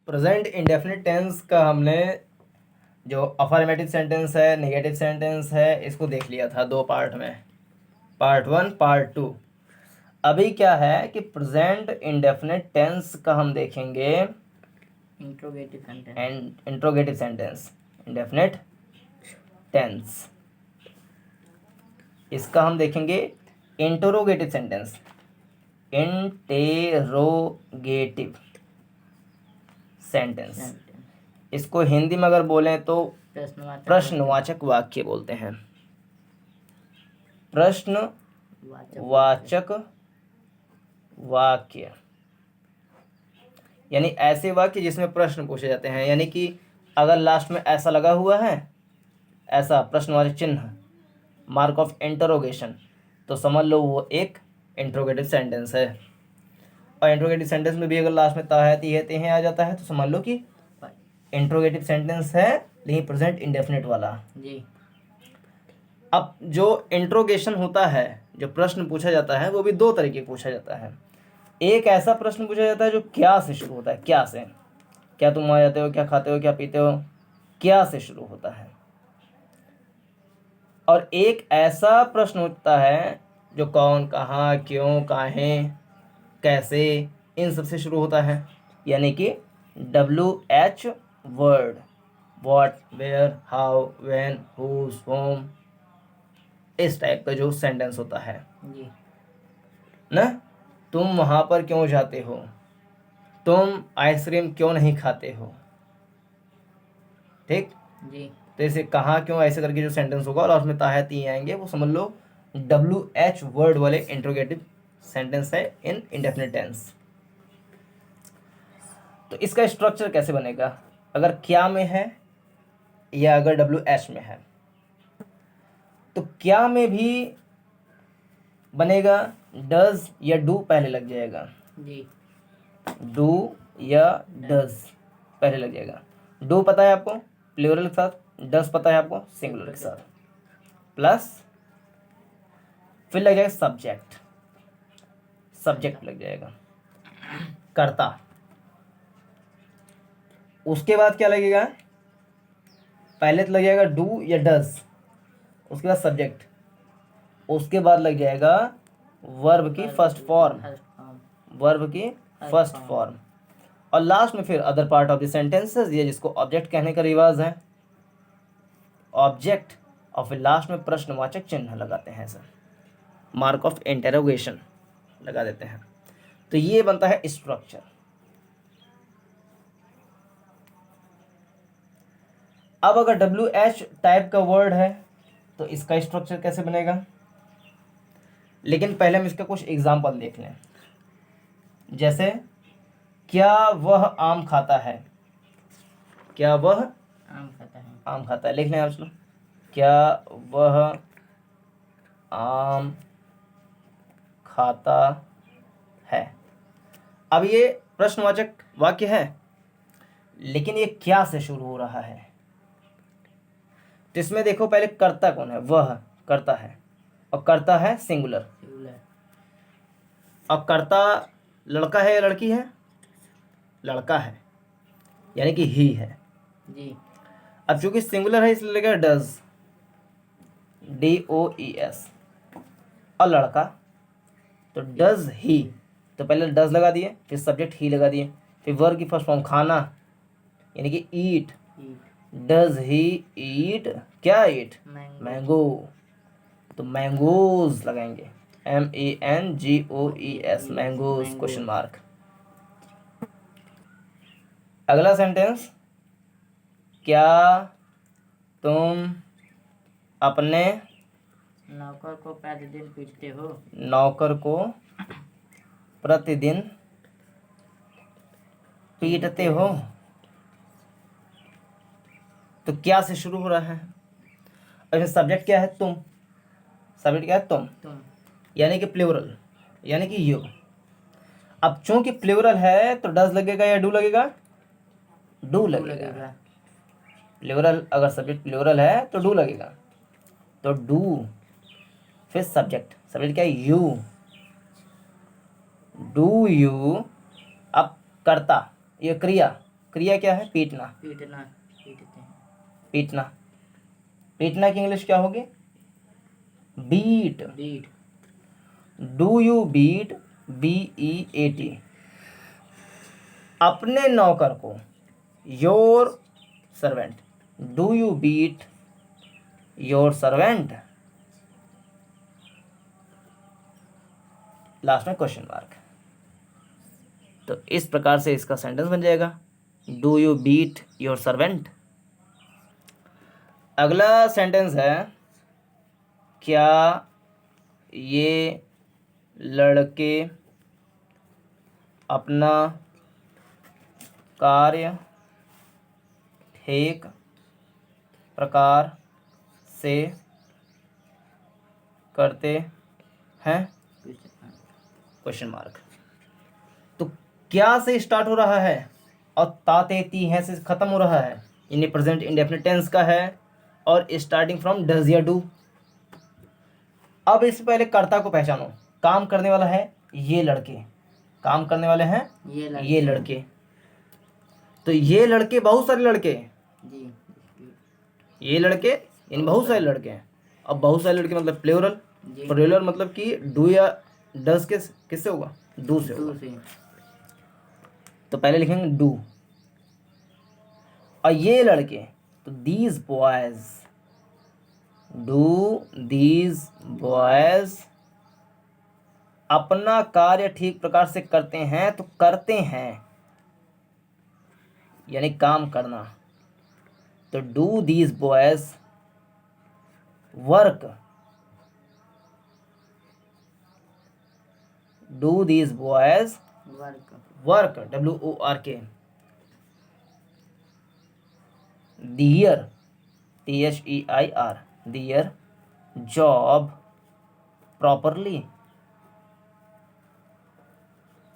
Present indefinite tense का हमने जो अफर्मेटिव सेंटेंस है, नेगेटिव सेंटेंस है, इसको देख लिया था 2 पार्ट में, पार्ट 1 पार्ट 2। अभी क्या है कि प्रेजेंट इंडेफिनिट टेंस का हम देखेंगे interrogative sentence and interrogative sentence, indefinite tense. इसका हम देखेंगे इंटरोगेटिव सेंटेंस, इंटेरोगेटिव सेंटेंस। इसको हिंदी में अगर बोलें तो प्रश्नवाचक वाक्य बोलते हैं, प्रश्नवाचक वाक्य, यानी ऐसे वाक्य जिसमें प्रश्न पूछे जाते हैं। यानी कि अगर लास्ट में ऐसा लगा हुआ है, ऐसा प्रश्नवाचक चिन्ह, मार्क ऑफ इंटरोगेशन, तो समझ लो वो एक इंट्रोगेटिव सेंटेंस है। और इंट्रोगेटिव सेंटेंस में भी अगर लास्ट में ता है, ती है, ते हैं आ जाता है, तो समझ लो कि इंट्रोगेटिव सेंटेंस है, लेकिन प्रेजेंट इंडेफिनिट वाला जी। अब जो इंट्रोगेशन होता है, जो प्रश्न पूछा जाता है, वो भी 2 तरीके पूछा जाता है। एक ऐसा प्रश्न पूछा जाता है जो क्या से शुरू होता है, क्या से, क्या तुम आ जाते हो, क्या खाते हो, क्या पीते हो, क्या से शुरू होता है। और एक ऐसा प्रश्न होता है जो कौन, कहाँ, क्यों, काहे, कैसे, इन सब से शुरू होता है। यानी कि WH word, what, where, how, when, whose, whom, इस टाइप का जो सेंटेंस होता है जी। ना। तुम वहां पर क्यों जाते हो, तुम आइसक्रीम क्यों नहीं खाते हो, ठीक जी। तो इसे कहाँ, क्यों, ऐसे करके जो सेंटेंस होगा और उसमें ताहत ही आएंगे, वो समझ लो WH वर्ड वाले इंट्रोगेटिव सेंटेंस है इन इंडेफिनिट टेंस। तो इसका स्ट्रक्चर कैसे बनेगा, अगर क्या में है या अगर WH में है। तो क्या में भी बनेगा डज या डू पहले लग जाएगा जी। डू या डज पहले लग जाएगा। डू पता है आपको प्लूरल के साथ, डज पता है आपको सिंगुलर के साथ, प्लस फिर लग जाएगा सब्जेक्ट, सब्जेक्ट लग जाएगा कर्ता। उसके बाद क्या लगेगा, पहले तो लग जाएगा डू या डज, उसके बाद सब्जेक्ट, उसके बाद लग जाएगा वर्ब की फर्स्ट फॉर्म, वर्ब की फर्स्ट फॉर्म, और लास्ट में फिर other part of the sentences, ये जिसको ऑब्जेक्ट कहने का रिवाज है, ऑब्जेक्ट, और फिर लास्ट में प्रश्नवाचक चिन्ह लगाते हैं सर, मार्क ऑफ इंटरोगेशन लगा देते हैं। तो ये बनता है स्ट्रक्चर। अब अगर WH टाइप का वर्ड है तो इसका स्ट्रक्चर कैसे बनेगा, लेकिन पहले हम इसका कुछ एग्जाम्पल देख लें। जैसे क्या वह आम खाता है, क्या वह आम खाता है, आम खाता है, लिख लें आप, चलो, क्या वह आम खाता है। अब ये प्रश्नवाचक वाक्य है, लेकिन ये क्या से शुरू हो रहा है। तो इसमें देखो पहले कर्ता कौन है, वह कर्ता है, और कर्ता है सिंगुलर, और कर्ता लड़का है या लड़की है, लड़का है, यानी कि ही है जी। अब चूंकि सिंगुलर है इसलिए लगेगा डज, DOES, और लड़का तो डज ही, तो पहले डज लगा दिए, फिर सब्जेक्ट ही लगा दिए, फिर वर्ब की फर्स्ट फॉर्म खाना यानी कि ईट, डज ही ईट, क्या ईट, मैंगो, तो मैंगोज लगाएंगे, MENGOES, मैंगोज क्वेश्चन मार्क। अगला सेंटेंस, क्या तुम अपने नौकर को प्रतिदिन पीटते हो, नौकर को प्रतिदिन पीटते हो। तो क्या से शुरू हो रहा है, और सब्जेक्ट क्या है, तुम, सब्जेक्ट क्या है, तुम, यानी कि प्लूरल, यानी कि यू। अब चूंकि प्लूरल है तो डज लगेगा या डू लगेगा, डू लगेगा। प्लूरल, अगर सब्जेक्ट प्लूरल है तो डू लगेगा, तो डू, फिर सब्जेक्ट, सब्जेक्ट क्या है, यू, डू यू। अब कर्ता, ये क्रिया, क्रिया क्या है? पीटना। पीटना, पीटते हैं। पीटना, पीटना की इंग्लिश क्या होगी? Beat. Beat, do you beat? BEAT। अपने नौकर को, your servant. Do you beat your servant? Last में क्वेश्चन मार्क। तो इस प्रकार से इसका सेंटेंस बन जाएगा, do you beat your servant. अगला सेंटेंस है, क्या ये लड़के अपना कार्य ठीक प्रकार से करते हैं? Question mark. तो क्या से स्टार्ट हो रहा है और ताते ती हैं से खत्म हो रहा है, यानी प्रेजेंट इंडेफिनिट टेंस का है और स्टार्टिंग फ्रॉम डज या डू। अब इससे पहले कर्ता को पहचानो। काम करने वाला है ये लड़के, काम करने वाले हैं ये लड़के। तो ये लड़के बहुत सारे लड़के, जी, ये लड़के यानी बहुत सारे लड़के हैं। अब बहुत सारे लड़के मतलब प्लूरल। जी। प्लूरल मतलब कि डू या डज किससे होगा? डू से होगा। डू से। तो पहले लिखेंगे डू, और ये लड़के तो these boys, do these boys अपना कार्य ठीक प्रकार से करते हैं। तो करते हैं यानी काम करना, तो do these boys work, do these boys work, work, WORK। Their, THEIR, their job properly?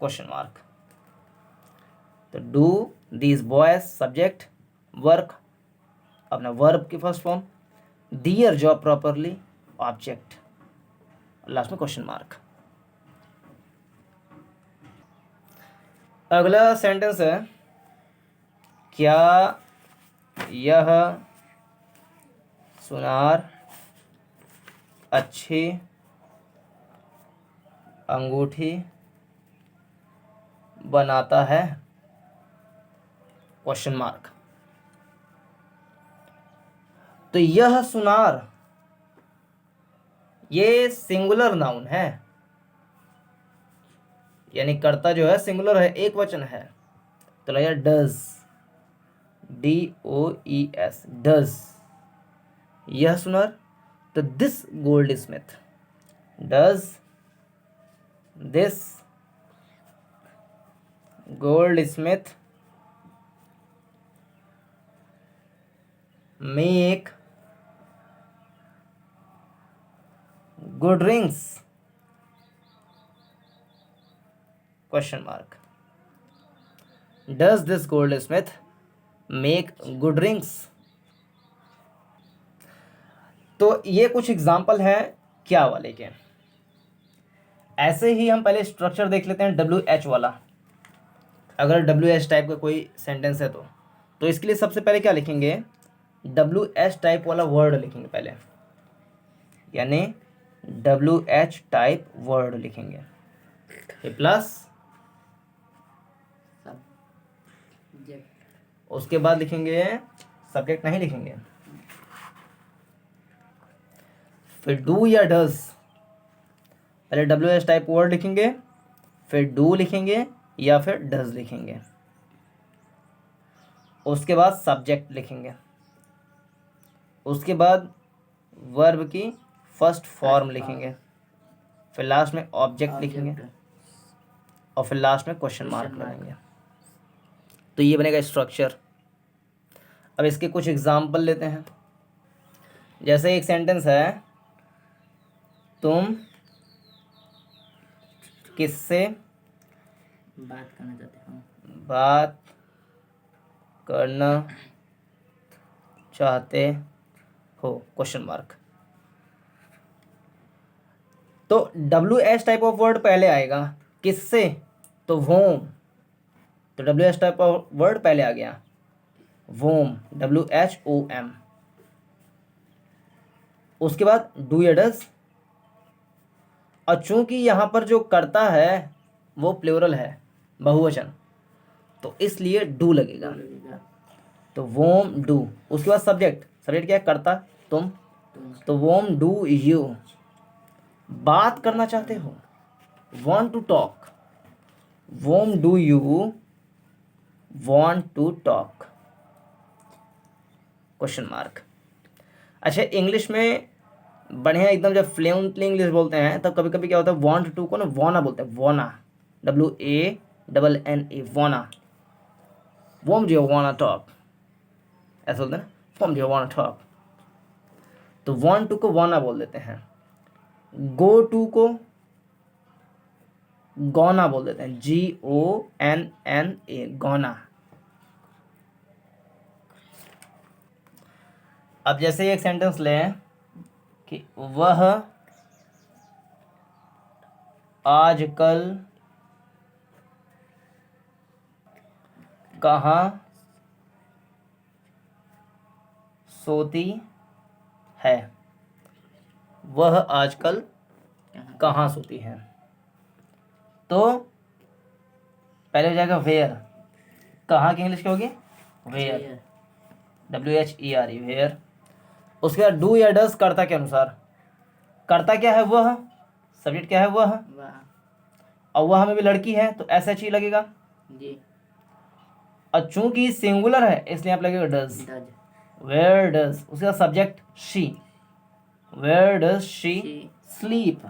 Question mark. तो do these boys subject, work अपना वर्ब की first form, their job properly object, last में क्वेश्चन मार्क। अगला sentence है, क्या यह सुनार अच्छी अंगूठी बनाता है? Question mark. तो यह सुनार ये सिंगुलर नाउन है, यानी कर्ता जो है सिंगुलर है, एक वचन है। तो लगेगा डज, DOES, डज। यह सुनार, तो this gold Smith, does this gold Smith make good rings? Question mark. Does this gold Smith make good rings? तो ये कुछ एग्जाम्पल हैं क्या वाले के। ऐसे ही हम पहले स्ट्रक्चर देख लेते हैं WH वाला। अगर WH टाइप का कोई सेंटेंस है तो इसके लिए सबसे पहले क्या लिखेंगे? WH टाइप वाला वर्ड लिखेंगे पहले, यानी WH टाइप वर्ड लिखेंगे, प्लस उसके बाद लिखेंगे सब्जेक्ट, नहीं लिखेंगे, फिर डू या डज। पहले WH टाइप वर्ड लिखेंगे, फिर डू लिखेंगे या फिर डज लिखेंगे, उसके बाद सब्जेक्ट लिखेंगे, उसके बाद वर्ब की फर्स्ट फॉर्म लिखेंगे, फिर लास्ट में ऑब्जेक्ट लिखेंगे और फिर लास्ट में क्वेश्चन मार्क लगाएंगे। तो ये बनेगा स्ट्रक्चर। अब इसके कुछ एग्जाम्पल लेते हैं। जैसे एक सेंटेंस है, तुम किससे बात करना चाहते हो? बात करना चाहते हो? Question mark. तो WH टाइप ऑफ वर्ड पहले आएगा, किससे? तो whom, तो WH टाइप ऑफ वर्ड पहले आ गया, वोम, WHOM। उसके बाद डू या डज, और चूंकि यहाँ पर जो करता है वो प्लूरल है, बहुवचन, तो इसलिए डू लगेगा। लगेगा। तो वोम डू। उसके बाद सब्जेक्ट, सब्जेक्ट क्या है, करता, तुम, तो वोम डू यू, बात करना चाहते हो, want to talk, whom do you want to talk, question mark. अच्छा, इंग्लिश में बढ़िया एकदम जब फ्लुएंटली इंग्लिश बोलते हैं तब कभी कभी क्या होता है, want टू को ना वाना बोलते हैं, वाना, WANNA, वाना, वोम डू यू वाना टॉक, ऐसा बोलते हैं ना, वोम डू यू वाना टॉक, तो want टू को वाना बोल देते हैं। गो टू को गौना बोल देते हैं, GONNA, गौना। अब जैसे एक सेंटेंस लें कि वह आजकल कहाँ सोती है, वह आजकल कहाँ सोती है, तो पहले हो जाएगा वेयर, कहाँ की इंग्लिश क्या होगी, वेयर, WHERE, वेयर। उसके बाद डू या डज, करता के अनुसार, करता क्या है, वह, सब्जेक्ट क्या है, वह, वाह। और वह में भी लड़की है तो SHE लगेगा, जी। और चूंकि सिंगुलर है इसलिए आप लगेगा डज, डज। Where does. उसके बाद subject she, where does she She sleep,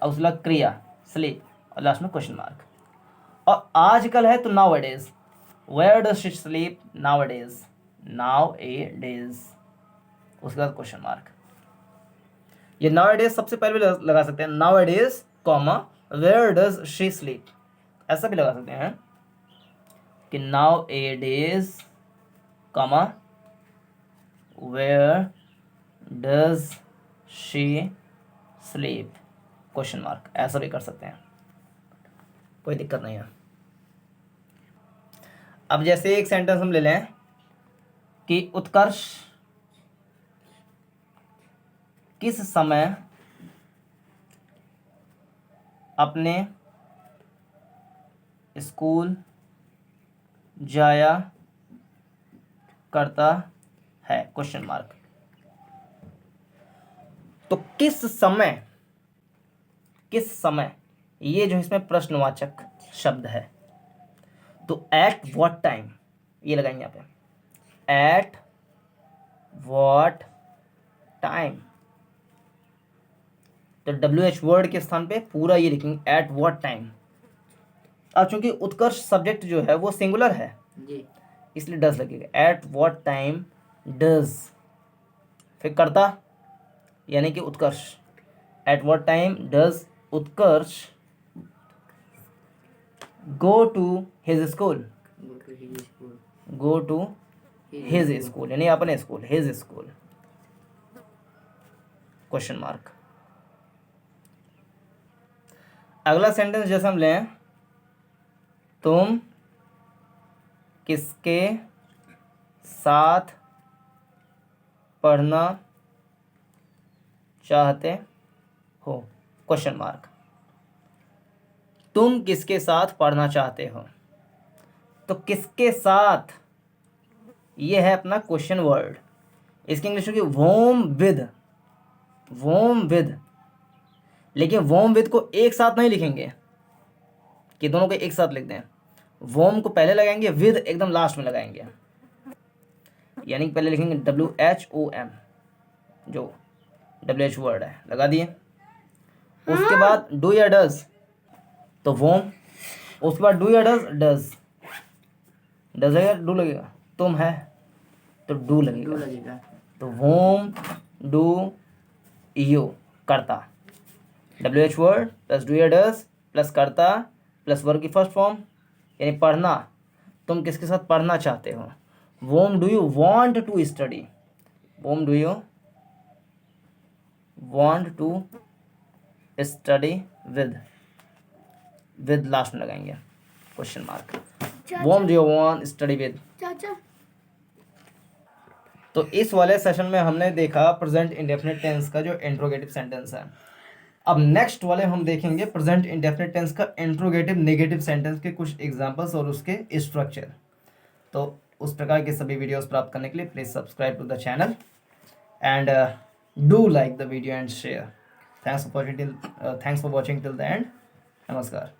और उसके बाद क्रिया स्लीप, और लास्ट में क्वेश्चन मार्क। और आजकल है तो nowadays, where does she sleep nowadays, nowadays, उसके बाद क्वेश्चन मार्क। ये नाउ डेज सबसे पहले भी लगा सकते हैं, nowadays comma where does she sleep, ऐसा भी लगा सकते हैं कि nowadays comma where does she sleep, question mark, ऐसा भी कर सकते हैं, कोई दिक्कत नहीं है। अब जैसे एक सेंटेंस हम ले लें कि उत्कर्ष किस समय अपने स्कूल जाया करता है, क्वेश्चन मार्क। तो किस समय, किस समय, ये जो इसमें प्रश्नवाचक शब्द है, तो एट व्हाट टाइम ये लगाएंगे यहाँ पे, एट व्हाट टाइम, तो WH वर्ड के स्थान पे पूरा ये लिखेंगे, एट व्हाट टाइम। अब चूंकि उत्कर्ष सब्जेक्ट जो है वो सिंगुलर है जी। इसलिए डज लगेगा, एट व्हाट टाइम डज, फिर करता यानी कि Utkarsh, at what time does Utkarsh go to his school, Go to his school. Go to his school यानी अपने स्कूल, हिज स्कूल, क्वेश्चन मार्क। अगला सेंटेंस जैसे हम लें, तुम किसके साथ पढ़ना चाहते हो, क्वेश्चन मार्क। तुम किसके साथ पढ़ना चाहते हो, तो किसके साथ ये है अपना क्वेश्चन वर्ड, इसकी इंग्लिश होगी वोम विद, वोम विद। लेकिन वोम विद को एक साथ नहीं लिखेंगे कि दोनों को एक साथ लिख दें, वोम को पहले लगाएंगे, विद एकदम लास्ट में लगाएंगे, यानी कि पहले लिखेंगे WHOM, जो WH वर्ड है लगा दिए। उसके बाद डू या डज, तो वोम, उसके बाद डू या डज, डज, डज है डू लगेगा, तुम है तो डू डू लगेगा, लगेगा। तो वोम डू यू, करता, WH वर्ड प्लस डू या डज प्लस करता प्लस वर्ब की फर्स्ट फॉर्म यानी पढ़ना, तुम किसके साथ पढ़ना चाहते हो, whom do you want to study, whom do you want to study with, with last में लगाएंगे, क्वेश्चन मार्क। चाचा। Whom do you want study with. चाचा। तो इस वाले सेशन में हमने देखा प्रेजेंट इंडेफिनिट टेंस का जो इंट्रोगेटिव सेंटेंस है। अब नेक्स्ट वाले हम देखेंगे प्रेजेंट इंडेफिनिट टेंस का इंट्रोगेटिव नेगेटिव सेंटेंस के कुछ एग्जांपल्स और उसके स्ट्रक्चर। तो उस प्रकार के सभी वीडियोस प्राप्त करने के लिए please subscribe to the channel and do like the video and share. Thanks for watching till the end. नमस्कार।